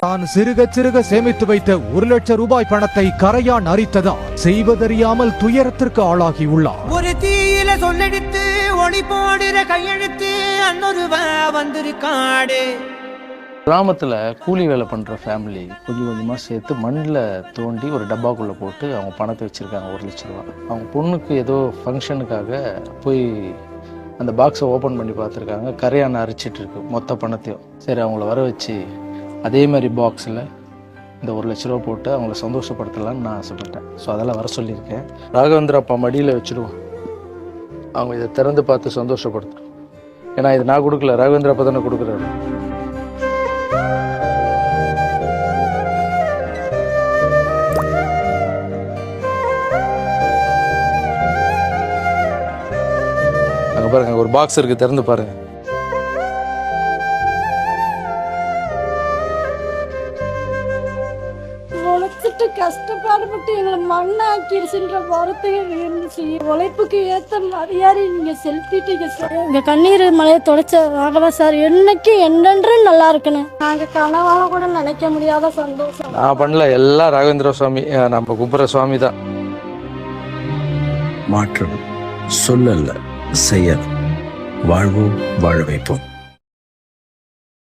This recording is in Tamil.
தான் சிறுக சிறுக சேமித்து வைத்த 1 லட்சம் ரூபாய் பணத்தை கரையான் அரித்ததால் செய்வதறியாமல் துயரத்திற்கு ஆளாகியுள்ளார். ஒரு தீயில சொல்லெடுத்து ஒளி போடுற கையெழுத்து அன்னொருவன் வந்திருக்காடு. கிராமத்தில் கூலி வேலை பண்ணுற ஃபேமிலி கொஞ்சம் கொஞ்சமாக சேர்த்து மண்ணில் தோண்டி ஒரு டப்பாக்குள்ளே போட்டு அவங்க பணத்தை வச்சுருக்காங்க 1 லட்ச ரூபா. அவங்க பொண்ணுக்கு ஏதோ ஃபங்க்ஷனுக்காக போய் அந்த பாக்ஸை ஓப்பன் பண்ணி பார்த்துருக்காங்க. கரையான் அரிச்சிட்டு இருக்கு மொத்த பணத்தையும். சரி அவங்கள வர வச்சு அதே மாதிரி பாக்ஸில் இந்த 1 லட்ச ரூபா போட்டு அவங்கள சந்தோஷப்படுத்தலான்னு நான் ஆசைப்பட்டேன். ஸோ அதெல்லாம் வர சொல்லியிருக்கேன். ராகவேந்திர அப்பா மடியில் வச்சுடுவோம். அவங்க இதை திறந்து பார்த்து சந்தோஷப்படுத்தும். ஏன்னா இது நான் கொடுக்கல, ராகவேந்திர அப்பா தானே கொடுக்குறாரு. அங்கே பாருங்க, ஒரு பாக்ஸ் இருக்குது, திறந்து பாருங்க. உழைச்சிட்டு கஷ்டப்பாடுபட்டு எங்களை மண்ணாக்கிடுச்சுன்ற வார்த்தைகள் இருந்துச்சு. உழைப்புக்கு ஏற்ற மரியாதை நீங்க செலுத்திட்டீங்க சார். எங்க கண்ணீர் மலையை தொலைச்சதாக சார் என்னைக்கு என்னென்றும் நல்லா இருக்கணும். நாங்க கனவால கூட நினைக்க முடியாத சந்தோஷம். நான் பண்ணல, எல்லாம் ராகவேந்திர சுவாமி, நம்ம கும்புற சுவாமி தான். மாற்றம் சொல்லல்ல, செயல். வாழ்வோம், வாழ வைப்போம்.